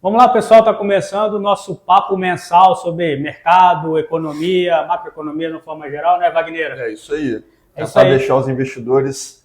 Vamos lá, pessoal, está começando o nosso papo mensal sobre mercado, economia, macroeconomia de uma forma geral, né, Wagner? É isso aí. É isso Tentar aí. deixar os investidores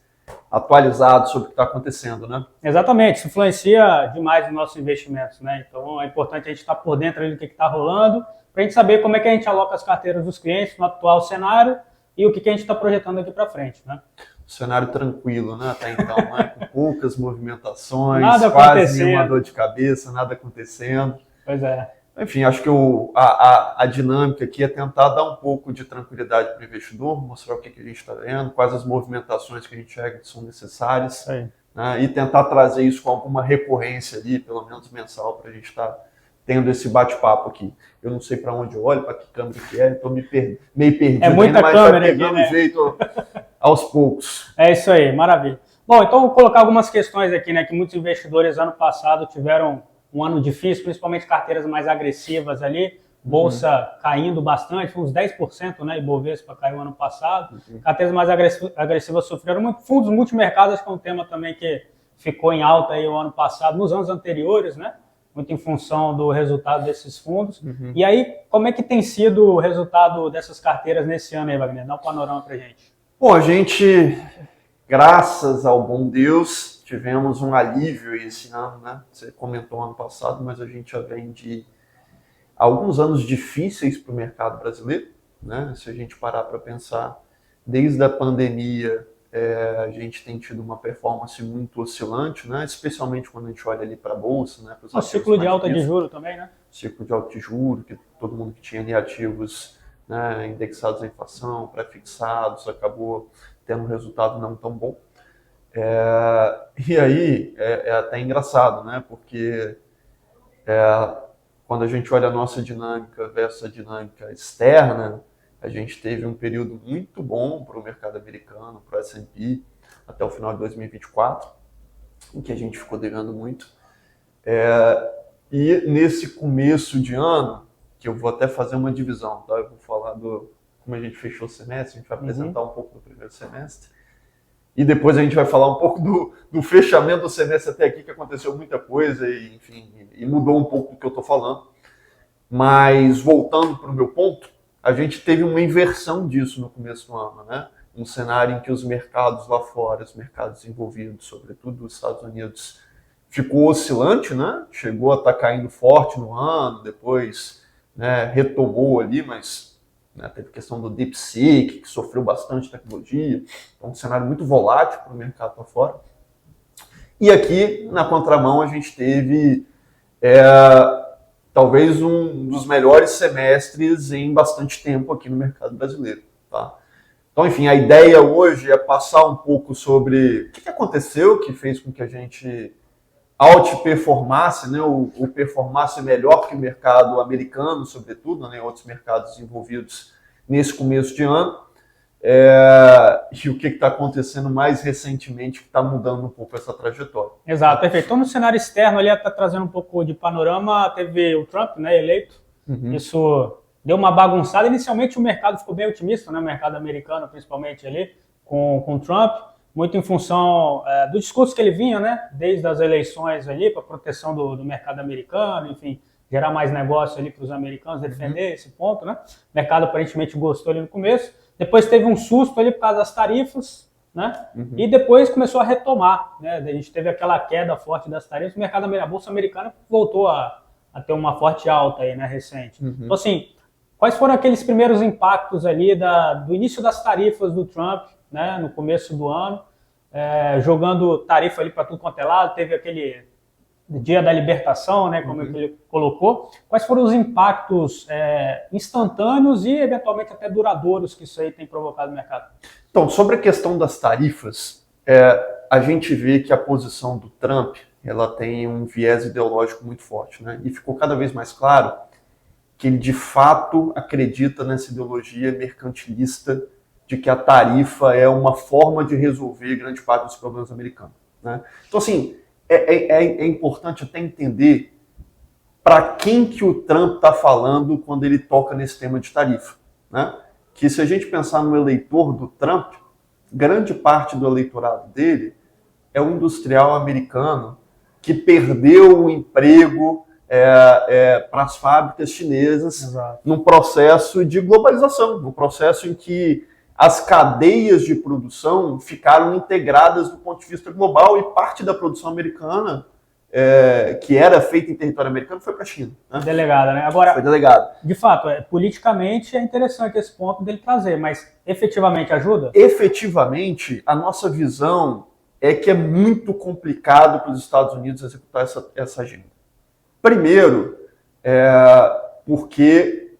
atualizados sobre o que está acontecendo, né? Exatamente, isso influencia demais os nossos investimentos, né? Então é importante a gente estar por dentro ali do que está rolando, para a gente saber como é que a gente aloca as carteiras dos clientes no atual cenário e o que a gente está projetando aqui para frente, né? Cenário tranquilo, né? Até então, né? Com poucas movimentações, Nada quase acontecendo. nenhuma dor de cabeça, nada acontecendo. Pois é. Enfim, acho que a dinâmica aqui é tentar dar um pouco de tranquilidade para o investidor, mostrar o que a gente está vendo, quais as movimentações que a gente acha que são necessárias, né, e tentar trazer isso com alguma recorrência ali, pelo menos mensal, para a gente estar tendo esse bate-papo aqui. Eu não sei para onde eu olho, para que câmera que é, estou meio perdido, É muita ainda, mas câmera vai pegando aqui, né? jeito aos poucos. É isso aí, maravilha. Bom, então vou colocar algumas questões aqui, né, que muitos investidores ano passado tiveram um ano difícil, principalmente carteiras mais agressivas ali, bolsa caindo bastante, uns 10%, né, Ibovespa caiu ano passado, carteiras mais agressivas sofreram muito, fundos multimercados, que é um tema também que ficou em alta aí o ano passado, nos anos anteriores, né, muito em função do resultado desses fundos. E aí, como é que tem sido o resultado dessas carteiras nesse ano aí, Wagner? Dá um panorama pra gente. Bom, a gente, graças ao bom Deus, tivemos um alívio esse ano, né? Você comentou ano passado, mas a gente já vem de alguns anos difíceis para o mercado brasileiro, né? Se a gente parar para pensar, desde a pandemia, a gente tem tido uma performance muito oscilante, né? Especialmente quando a gente olha ali para a bolsa, né? O ciclo de alta de juros também, né? Ciclo de alta de juros, que todo mundo que tinha ali ativos, né, indexados à inflação, pré-fixados, acabou tendo um resultado não tão bom. E aí é até engraçado, né? Porque quando a gente olha a nossa dinâmica versus a dinâmica externa, a gente teve um período muito bom para o mercado americano, para o S&P, até o final de 2024, em que a gente ficou devendo muito. E nesse começo de ano, que eu vou até fazer uma divisão, tá? Eu vou falar como a gente fechou o semestre, a gente vai apresentar um pouco do primeiro semestre. E depois a gente vai falar um pouco do fechamento do semestre até aqui, que aconteceu muita coisa e, enfim, e mudou um pouco do que eu estou falando. Mas, voltando para o meu ponto, a gente teve uma inversão disso no começo do ano, né? Um cenário em que os mercados lá fora, os mercados desenvolvidos, sobretudo os Estados Unidos, ficou oscilante, né? Chegou a estar caindo forte no ano, depois, né, retomou ali, mas... Teve a questão do DeepSeek, que sofreu bastante tecnologia, então um cenário muito volátil para o mercado lá fora. E aqui, na contramão, a gente teve talvez um dos melhores semestres em bastante tempo aqui no mercado brasileiro. Tá? Então, enfim, a ideia hoje é passar um pouco sobre o que aconteceu, que fez com que a gente outperformasse, né, ou performasse melhor que o mercado americano, sobretudo, né, outros mercados desenvolvidos nesse começo de ano, e o que está acontecendo mais recentemente que está mudando um pouco essa trajetória. Exato, perfeito. Então, no cenário externo, ali está trazendo um pouco de panorama, teve o Trump, né, eleito, isso deu uma bagunçada. Inicialmente o mercado ficou bem otimista, né, o mercado americano, principalmente ali, com o Trump, muito em função do discurso que ele vinha, né, desde as eleições ali, para proteção do mercado americano, enfim, gerar mais negócio ali para os americanos, defender esse ponto, né? O mercado aparentemente gostou ali no começo, depois teve um susto ali por causa das tarifas, né? E depois começou a retomar, né? A gente teve aquela queda forte das tarifas, o mercado, a bolsa americana voltou a ter uma forte alta aí, né, recente. Então, assim, quais foram aqueles primeiros impactos ali do início das tarifas do Trump, né, no começo do ano, jogando tarifa ali para tudo quanto é lado, teve aquele dia da libertação, né, como ele colocou. Quais foram os impactos instantâneos e eventualmente até duradouros que isso aí tem provocado no mercado? Então, sobre a questão das tarifas, a gente vê que a posição do Trump ela tem um viés ideológico muito forte, né? E ficou cada vez mais claro que ele de fato acredita nessa ideologia mercantilista de que a tarifa é uma forma de resolver grande parte dos problemas americanos, né? Então, assim, é importante até entender para quem que o Trump está falando quando ele toca nesse tema de tarifa, né? Que se a gente pensar no eleitor do Trump, grande parte do eleitorado dele é o industrial americano que perdeu o emprego para as fábricas chinesas. Exato. Num processo de globalização, num processo em que as cadeias de produção ficaram integradas do ponto de vista global e parte da produção americana, que era feita em território americano, foi para a China. Né? Delegada, né? Agora, foi delegado. De fato, politicamente é interessante esse ponto dele trazer, mas efetivamente ajuda? Efetivamente, a nossa visão é que é muito complicado para os Estados Unidos executar essa agenda. Primeiro, porque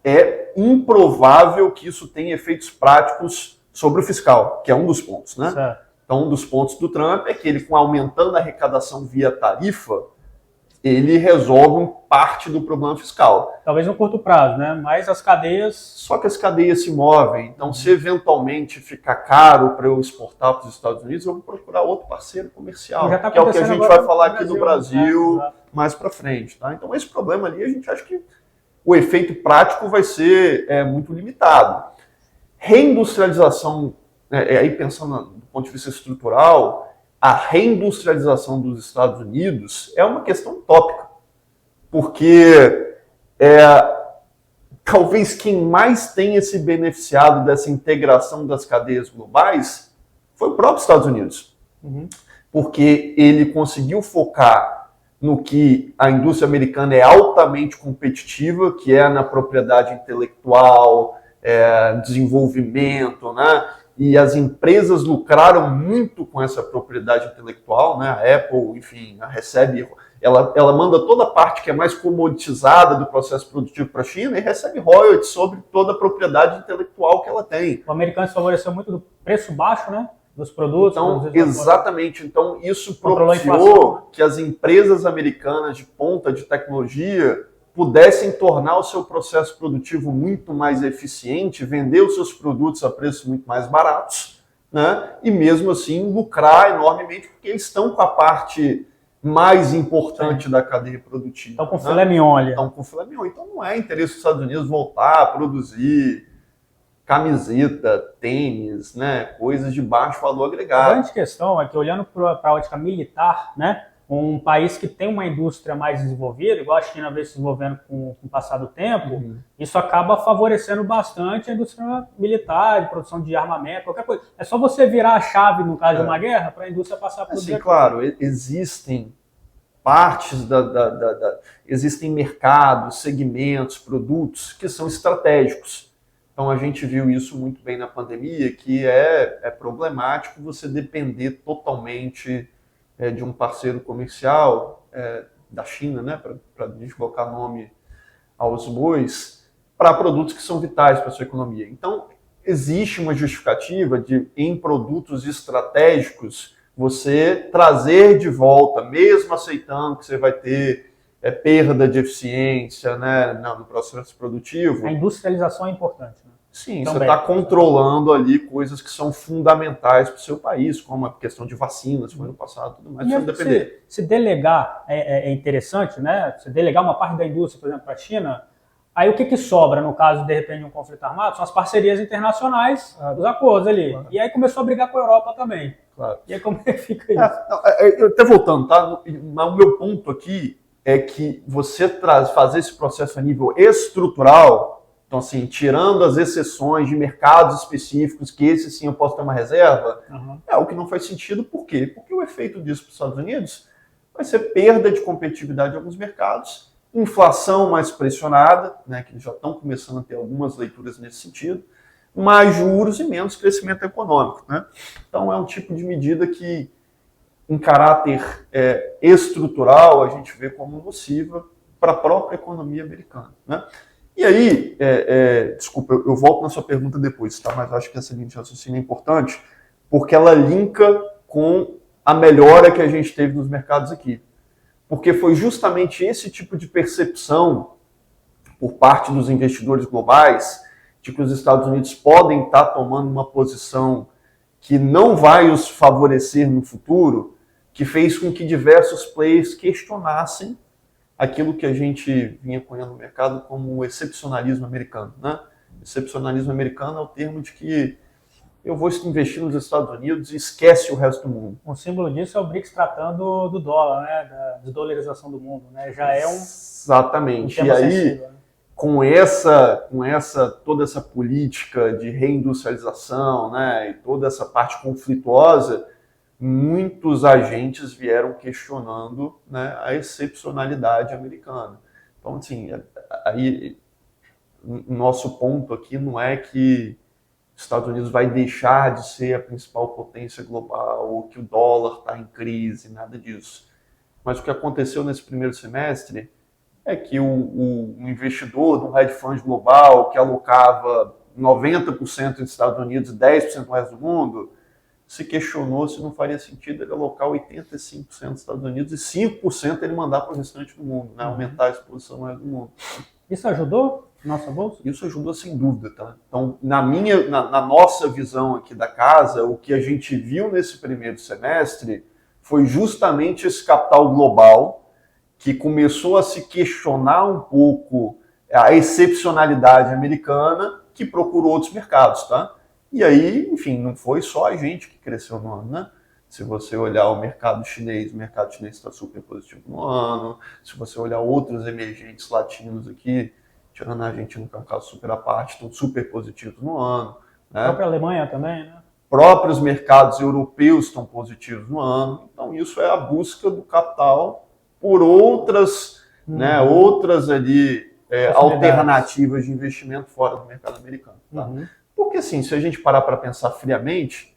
é improvável que isso tenha efeitos práticos sobre o fiscal, que é um dos pontos, né? Certo. Então, um dos pontos do Trump é que ele, com aumentando a arrecadação via tarifa, ele resolve parte do problema fiscal. Talvez no curto prazo, né? Mas as cadeias... Só que as cadeias se movem. Então, se eventualmente ficar caro para eu exportar para os Estados Unidos, eu vou procurar outro parceiro comercial, Já tá que é o que a gente vai falar aqui do Brasil né? mais para frente. Tá? Então, esse problema ali, a gente acha que o efeito prático vai ser muito limitado. Reindustrialização, aí pensando do ponto de vista estrutural, a reindustrialização dos Estados Unidos é uma questão utópica, porque talvez quem mais tenha se beneficiado dessa integração das cadeias globais foi o próprio Estados Unidos, porque ele conseguiu focar no que a indústria americana é altamente competitiva, que é na propriedade intelectual, desenvolvimento, né? E as empresas lucraram muito com essa propriedade intelectual, né? A Apple, enfim, recebe, ela manda toda a parte que é mais comoditizada do processo produtivo para a China e recebe royalties sobre toda a propriedade intelectual que ela tem. O americano se favoreceu muito do preço baixo, né? Dos produtos. Então, exatamente. Então, isso propiciou que as empresas americanas de ponta de tecnologia pudessem tornar o seu processo produtivo muito mais eficiente, vender os seus produtos a preços muito mais baratos, né? E mesmo assim lucrar enormemente, porque eles estão com a parte mais importante da cadeia produtiva. Estão com filé mignon ali. Estão com filé mignon. Então não é interesse dos Estados Unidos voltar a produzir camiseta, tênis, né? Coisas de baixo valor agregado. A grande questão é que, olhando para a ótica militar, né? Um país que tem uma indústria mais desenvolvida, igual a China vem se desenvolvendo com o passar do tempo, isso acaba favorecendo bastante a indústria militar, de produção de armamento, qualquer coisa. É só você virar a chave, no caso de uma guerra, para a indústria passar por dentro. Claro, existem partes existem mercados, segmentos, produtos que são estratégicos. Então a gente viu isso muito bem na pandemia, que é problemático você depender totalmente de um parceiro comercial da China, né, para a gente colocar nome aos bois, para produtos que são vitais para a sua economia. Então, existe uma justificativa de, em produtos estratégicos, você trazer de volta, mesmo aceitando que você vai ter perda de eficiência, né, no processo produtivo. A industrialização é importante, né? Sim, também. Você está controlando ali coisas que são fundamentais para o seu país, como a questão de vacinas, foi no passado, tudo mais. Se delegar é interessante, né? Se delegar uma parte da indústria, por exemplo, para a China, aí o que sobra, no caso, de repente, de um conflito armado, são as parcerias internacionais, os acordos ali. Claro. E aí começou a brigar com a Europa também. Claro. E aí como é que fica isso? Eu até voltando, tá? O meu ponto aqui é que você fazer esse processo a nível estrutural. Então, assim, tirando as exceções de mercados específicos, que esse sim eu posso ter uma reserva, é o que não faz sentido. Por quê? Porque o efeito disso para os Estados Unidos vai ser perda de competitividade em alguns mercados, inflação mais pressionada, né, que eles já estão começando a ter algumas leituras nesse sentido, mais juros e menos crescimento econômico. Né? Então, é um tipo de medida que, em caráter estrutural, a gente vê como nociva para a própria economia americana. Né? E aí, desculpa, eu volto na sua pergunta depois, tá? Mas acho que essa linha de raciocínio é importante, porque ela linka com a melhora que a gente teve nos mercados aqui. Porque foi justamente esse tipo de percepção por parte dos investidores globais de que os Estados Unidos podem estar tomando uma posição que não vai os favorecer no futuro, que fez com que diversos players questionassem aquilo que a gente vinha cunhando no mercado como o excepcionalismo americano. Né? Excepcionalismo americano é o termo de que eu vou investir nos Estados Unidos e esquece o resto do mundo. Um símbolo disso é o BRICS tratando do dólar, né? Da desdolarização do mundo, né? Já é Exatamente. Um tema sensível, né? Toda essa política de reindustrialização, né, e toda essa parte conflituosa, muitos agentes vieram questionando, né, a excepcionalidade americana. Então, assim, aí o nosso ponto aqui não é que os Estados Unidos vai deixar de ser a principal potência global ou que o dólar está em crise, nada disso. Mas o que aconteceu nesse primeiro semestre é que o investidor de um hedge fund global que alocava 90% nos Estados Unidos e 10% no resto do mundo, se questionou se não faria sentido ele alocar 85% nos Estados Unidos e 5% ele mandar para o restante do mundo, né? Aumentar a exposição no resto do mundo. Isso ajudou nossa bolsa? Isso ajudou sem dúvida, tá? Então, na nossa visão aqui da casa, o que a gente viu nesse primeiro semestre foi justamente esse capital global que começou a se questionar um pouco a excepcionalidade americana, que procurou outros mercados, tá? E aí, enfim, não foi só a gente que cresceu no ano, né? Se você olhar o mercado chinês está super positivo no ano. Se você olhar outros emergentes latinos aqui, tirando a Argentina, que é um caso super à parte, estão super positivos no ano. Né? A própria Alemanha também, né? Próprios mercados europeus estão positivos no ano. Então, isso é a busca do capital por outras, né, outras ali, alternativas de investimento fora do mercado americano. Tá? Porque, assim, se a gente parar para pensar friamente,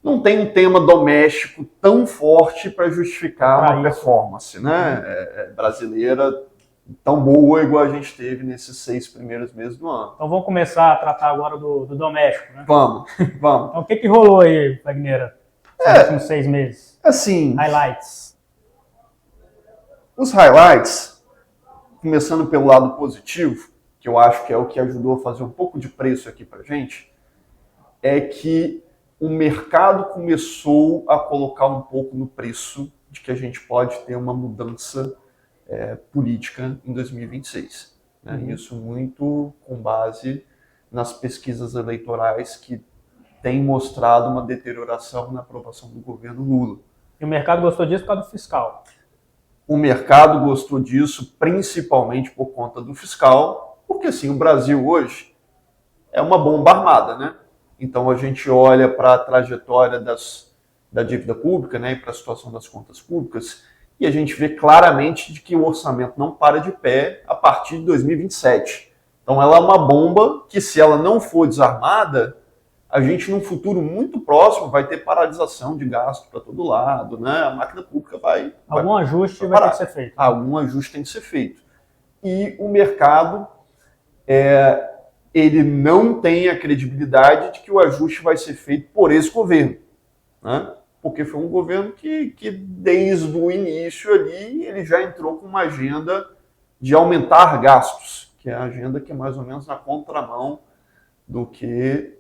não tem um tema doméstico tão forte para justificar uma performance, né, brasileira tão boa igual a gente teve nesses 6 primeiros meses do ano. Então vamos começar a tratar agora do doméstico, né? Vamos. Então o que rolou aí, Wagner, nos últimos 6 meses? Assim, highlights. Os highlights, começando pelo lado positivo, que eu acho que é o que ajudou a fazer um pouco de preço aqui pra gente, é que o mercado começou a colocar um pouco no preço de que a gente pode ter uma mudança política em 2026. Né? Isso muito com base nas pesquisas eleitorais que têm mostrado uma deterioração na aprovação do governo Lula. E o mercado gostou disso por causa do fiscal? O mercado gostou disso principalmente por conta do fiscal, porque assim, o Brasil hoje é uma bomba armada, né? Então a gente olha para a trajetória da dívida pública, né, e para a situação das contas públicas, e a gente vê claramente de que o orçamento não para de pé a partir de 2027. Então ela é uma bomba que, se ela não for desarmada, a gente, num futuro muito próximo, vai ter paralisação de gasto para todo lado, né? A máquina pública Algum ajuste vai ter que ser feito. Algum ajuste tem que ser feito. E o mercado, ele não tem a credibilidade de que o ajuste vai ser feito por esse governo, né? Porque foi um governo que desde o início ali, ele já entrou com uma agenda de aumentar gastos, que é a agenda que é mais ou menos na contramão do que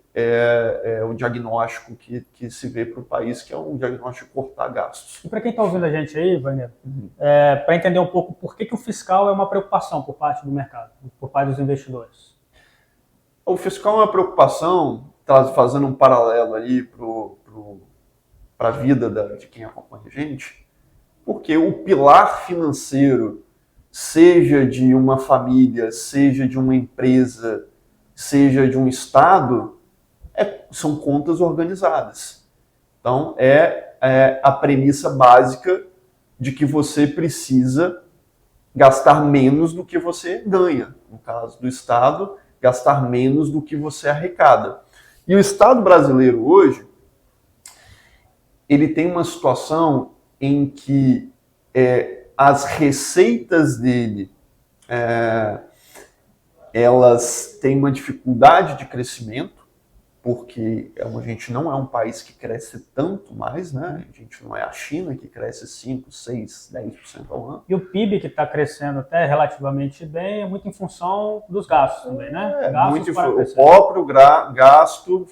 o diagnóstico que se vê para o país, que é um diagnóstico de cortar gastos. E para quem está ouvindo a gente aí, Wagner, para entender um pouco por que o fiscal é uma preocupação por parte do mercado, por parte dos investidores. O fiscal é uma preocupação, fazendo um paralelo aí para a vida de quem acompanha a gente, porque o pilar financeiro, seja de uma família, seja de uma empresa, seja de um estado, são contas organizadas. Então, é a premissa básica de que você precisa gastar menos do que você ganha. No caso do Estado, gastar menos do que você arrecada. E o Estado brasileiro hoje, ele tem uma situação em que as receitas dele, elas têm uma dificuldade de crescimento, porque a gente não é um país que cresce tanto mais, né? A gente não é a China, que cresce 5, 6, 10% ao ano. E o PIB, que está crescendo até relativamente bem, é muito em função dos gastos também, né? O próprio gasto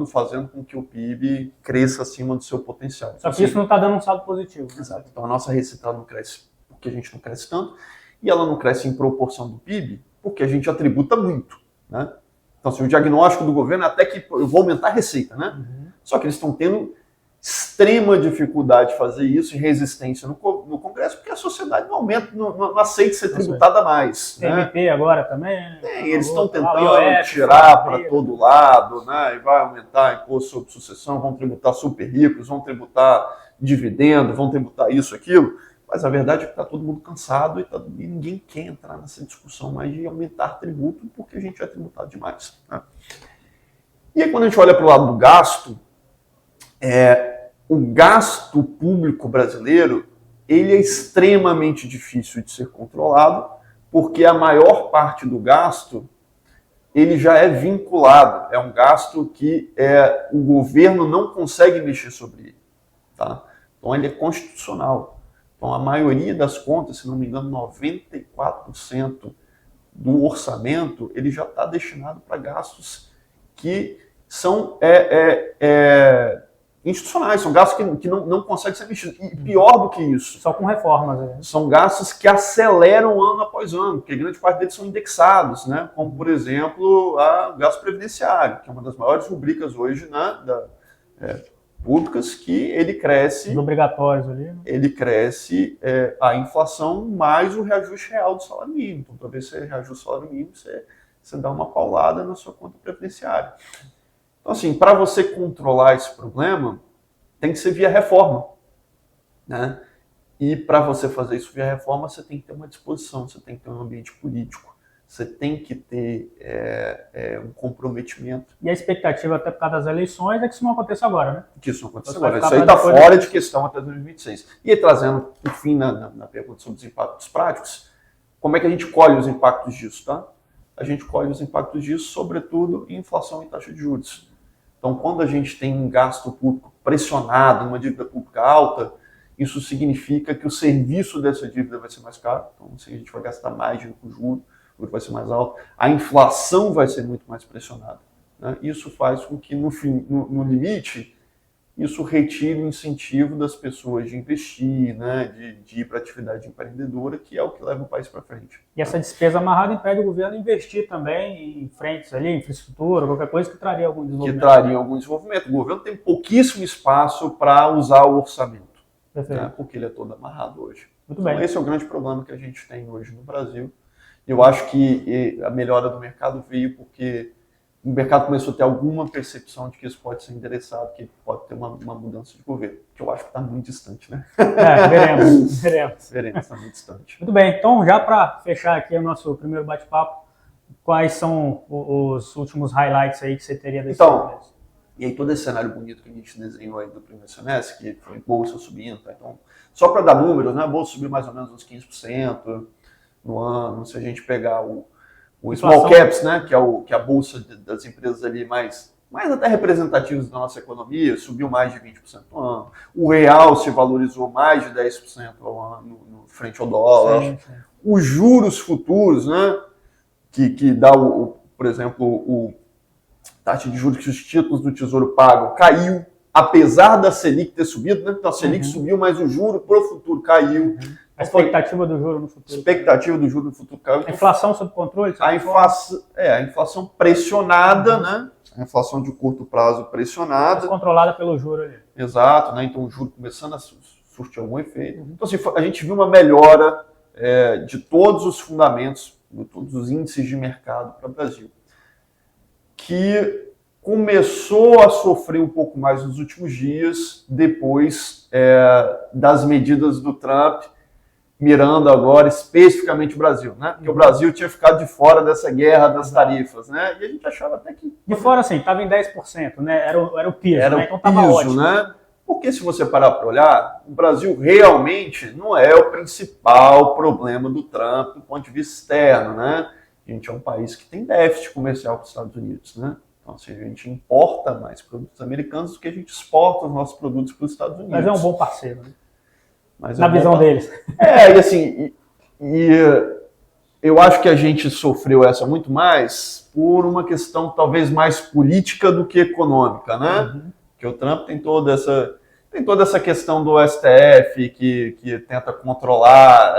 fazendo com que o PIB cresça acima do seu potencial. Só que isso não está dando um saldo positivo. Né? Exato. Então a nossa receita não cresce porque a gente não cresce tanto, e ela não cresce em proporção do PIB porque a gente atributa muito, né? Então, assim, o diagnóstico do governo é até que eu vou aumentar a receita, né? Só que eles estão tendo extrema dificuldade de fazer isso e resistência no Congresso, porque a sociedade não aumenta, não aceita ser tributada mais. TMT, né? Agora também. Eles estão tentando tirar para todo lado, né? E vai aumentar imposto sobre sucessão, vão tributar super ricos, vão tributar dividendo, vão tributar isso, aquilo. Mas a verdade é que está todo mundo cansado e ninguém quer entrar nessa discussão mais de aumentar tributo, porque a gente é tributado demais. Né? E aí, quando a gente olha para o lado do gasto, o gasto público brasileiro ele é extremamente difícil de ser controlado, porque a maior parte do gasto ele já é vinculado. É um gasto que o governo não consegue mexer sobre ele. Tá? Então, ele é constitucional. Então, a maioria das contas, se não me engano, 94% do orçamento, ele já está destinado para gastos que são institucionais, são gastos que não conseguem ser mexidos. E pior do que isso. Só com reformas. Né? São gastos que aceleram ano após ano, porque grande parte deles são indexados, né? Como, por exemplo, o gasto previdenciário, que é uma das maiores rubricas hoje públicas, que ele cresce... Os obrigatórios ali. Né? Ele cresce a inflação mais o reajuste real do salário mínimo. Então, para ver se você reajusta o salário mínimo, você dá uma paulada na sua conta previdenciária. Então, assim, para você controlar esse problema, tem que ser via reforma. Né? E para você fazer isso via reforma, você tem que ter uma disposição, você tem que ter um ambiente político. Você tem que ter um comprometimento. E a expectativa, até por causa das eleições, é que isso não aconteça agora, né? Que isso não aconteça agora. Isso aí está fora de questão até 2026. E aí, trazendo, por fim, na pergunta sobre os impactos práticos, como é que a gente colhe os impactos disso, tá? A gente colhe os impactos disso, sobretudo, em inflação e taxa de juros. Então, quando a gente tem um gasto público pressionado, uma dívida pública alta, isso significa que o serviço dessa dívida vai ser mais caro. Então, assim, a gente vai gastar mais dinheiro com juros, vai ser mais alto, a inflação vai ser muito mais pressionada. Né? Isso faz com que, no limite, isso retire o incentivo das pessoas de investir, né? de ir para a atividade empreendedora, que é o que leva o país para frente. E essa despesa amarrada impede o governo de investir também em frentes ali, infraestrutura, qualquer coisa que traria algum desenvolvimento. O governo tem pouquíssimo espaço para usar o orçamento, né? Porque ele é todo amarrado hoje. Muito bem. Então, esse é o grande problema que a gente tem hoje no Brasil. Eu acho que a melhora do mercado veio porque o mercado começou a ter alguma percepção de que isso pode ser endereçado, que pode ter uma mudança de governo, que eu acho que está muito distante, né? Veremos. Veremos, está muito distante. Muito bem, então já para fechar aqui o nosso primeiro bate-papo, quais são os últimos highlights aí que você teria desse semestre? E aí todo esse cenário bonito que a gente desenhou aí do primeiro semestre, que foi bolsa subindo, tá? Então, só para dar números, né? A bolsa subiu mais ou menos uns 15%, no ano, se a gente pegar o small caps, né, que é a bolsa das empresas ali mais até representativas da nossa economia, subiu mais de 20% no ano. O real se valorizou mais de 10% ao ano frente ao dólar. Sim. Os juros futuros, né, que dá, por exemplo, o taxa de juros que os títulos do Tesouro pagam, caiu, apesar da Selic ter subido, né? Então a Selic subiu, mas o juro para o futuro caiu. A expectativa do juro no futuro. Expectativa do juro no futuro caiu. A inflação sob controle? A inflação pressionada, né? A inflação de curto prazo pressionada. Mas controlada pelo juro ali. Exato, né? Então o juro começando a surtir algum efeito. Então assim, a gente viu uma melhora de todos os fundamentos, de todos os índices de mercado para o Brasil, que começou a sofrer um pouco mais nos últimos dias, depois das medidas do Trump, mirando agora especificamente o Brasil, né? Porque o Brasil tinha ficado de fora dessa guerra das tarifas, né? E a gente achava até que... De fora, assim, estava em 10%, né? Era o piso, né? Então estava ótimo. Né? Porque se você parar para olhar, o Brasil realmente não é o principal problema do Trump do ponto de vista externo, né? A gente é um país que tem déficit comercial com os Estados Unidos, né? Então, assim, a gente importa mais produtos americanos do que a gente exporta os nossos produtos para os Estados Unidos. Mas é um bom parceiro, né? Mas na visão deles. E assim, eu acho que a gente sofreu essa muito mais por uma questão talvez mais política do que econômica, né? Que o Trump tem toda essa questão do STF que tenta controlar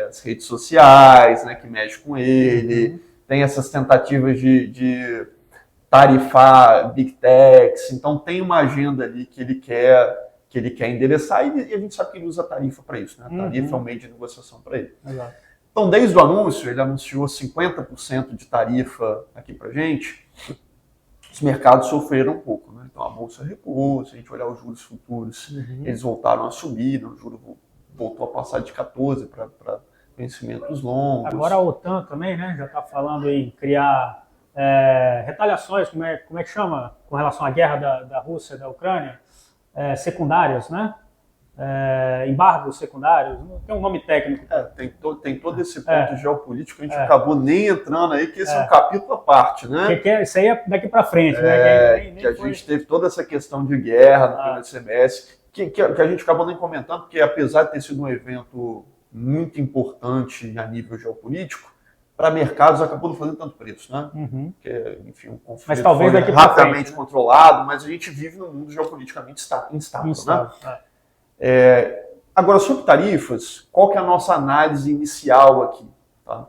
as redes sociais, né? Que mexe com ele, tem essas tentativas de tarifar Big Techs. Então tem uma agenda ali que ele quer endereçar e a gente sabe que ele usa a tarifa para isso, né? A tarifa é um meio de negociação para ele. Exato. Então, desde o anúncio, ele anunciou 50% de tarifa aqui para a gente. Os mercados sofreram um pouco, né? Então a bolsa recuou, se a gente olhar os juros futuros, eles voltaram a subir, o juro voltou a passar de 14 para vencimentos longos. Agora a OTAN também, né? Já está falando em criar retaliações, como é que chama, com relação à guerra da Rússia e da Ucrânia, secundárias, né? Embargos secundários, tem um nome técnico. Tem todo esse ponto geopolítico, a gente acabou nem entrando aí, que esse é um capítulo à parte, né? Isso aí é daqui para frente, né? Que a gente teve toda essa questão de guerra no primeiro semestre, que a gente acabou nem comentando, porque apesar de ter sido um evento muito importante a nível geopolítico, para mercados acabou não fazendo tanto preço, né? Porque, enfim, um conflito mas talvez foi daqui pra rapidamente frente, né? controlado, mas a gente vive num mundo geopoliticamente instável, né? Agora, sobre tarifas, qual que é a nossa análise inicial aqui? Tá?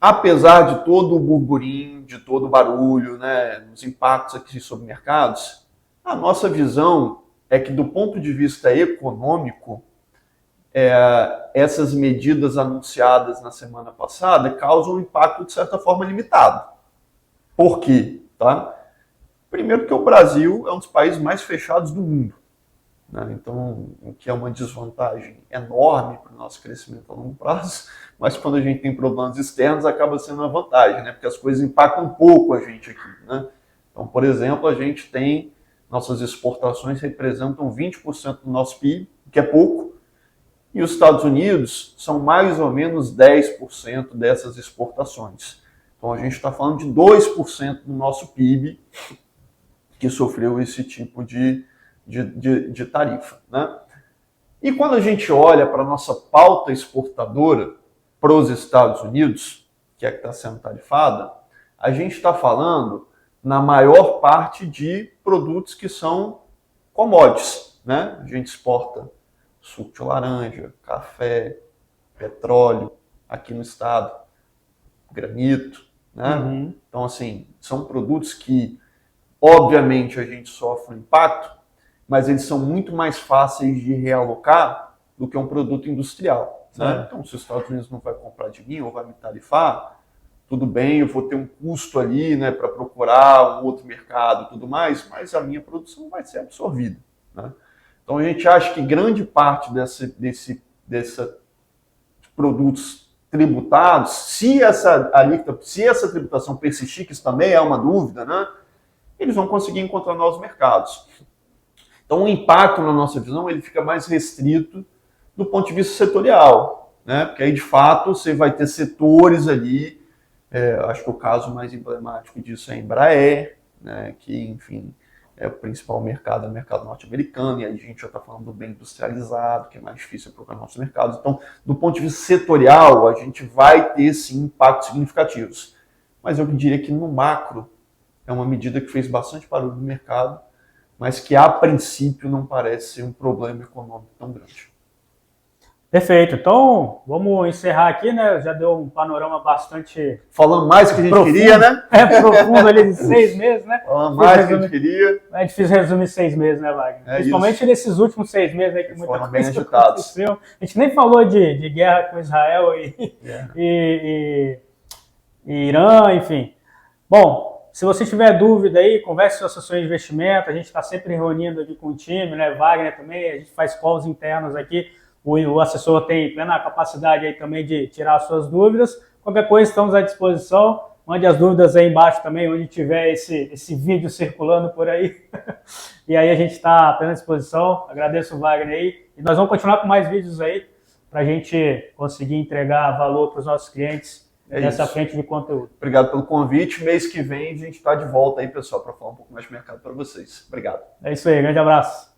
Apesar de todo o burburinho, de todo o barulho, né, nos impactos aqui sobre mercados, a nossa visão é que, do ponto de vista econômico, essas medidas anunciadas na semana passada causam um impacto, de certa forma, limitado. Por quê? Tá? Primeiro porque o Brasil é um dos países mais fechados do mundo, né? Então, o que é uma desvantagem enorme para o nosso crescimento a longo prazo, mas quando a gente tem problemas externos acaba sendo uma vantagem, né? Porque as coisas impactam um pouco a gente aqui, né? Então, por exemplo, a gente tem, nossas exportações representam 20% do nosso PIB, que é pouco, e os Estados Unidos são mais ou menos 10% dessas exportações. Então, a gente está falando de 2% do nosso PIB que sofreu esse tipo de tarifa, né? E quando a gente olha para a nossa pauta exportadora para os Estados Unidos, que é que está sendo tarifada, a gente está falando, na maior parte, de produtos que são commodities, né? A gente exporta suco de laranja, café, petróleo, aqui no estado, granito, né? Então, assim, são produtos que, obviamente, a gente sofre um impacto, mas eles são muito mais fáceis de realocar do que um produto industrial, né? Então, se os Estados Unidos não vai comprar de mim ou vai me tarifar, tudo bem, eu vou ter um custo ali, né, para procurar um outro mercado e tudo mais, mas a minha produção vai ser absorvida, né? Então, a gente acha que grande parte desses produtos tributados, se essa tributação persistir, que isso também é uma dúvida, né, eles vão conseguir encontrar novos mercados. Então, o impacto, na nossa visão, ele fica mais restrito do ponto de vista setorial, né? Porque aí, de fato, você vai ter setores ali, acho que o caso mais emblemático disso é a Embraer, né? Que, enfim, é o principal mercado, é o mercado norte-americano, e aí a gente já está falando do bem industrializado, que é mais difícil procurar nossos mercados. Então, do ponto de vista setorial, a gente vai ter, sim, impactos significativos. Mas eu diria que, no macro, é uma medida que fez bastante barulho no mercado, mas que, a princípio, não parece ser um problema econômico tão grande. Perfeito. Então, vamos encerrar aqui, né? Já deu um panorama bastante... Falando mais do que a gente profundo, queria, né? Profundo ali de 6 meses, né? Falando mais do que a gente queria. É difícil resumir 6 meses, né, Wagner? Principalmente isso. Nesses últimos 6 meses aí que muita foram coisa bem agitados. Aconteceu. A gente nem falou de guerra com Israel e Irã, enfim. Bom, se você tiver dúvida aí, converse com as associações de investimento. A gente está sempre reunindo aqui com o time, né? Wagner também, a gente faz calls internos aqui. O assessor tem plena capacidade aí também de tirar as suas dúvidas. Qualquer coisa, estamos à disposição. Mande as dúvidas aí embaixo também, onde tiver esse vídeo circulando por aí. E aí a gente está à plena disposição. Agradeço o Wagner aí. E nós vamos continuar com mais vídeos aí, para a gente conseguir entregar valor para os nossos clientes nessa frente de conteúdo. Obrigado pelo convite. Mês que vem a gente está de volta aí, pessoal, para falar um pouco mais de mercado para vocês. Obrigado. É isso aí. Grande abraço.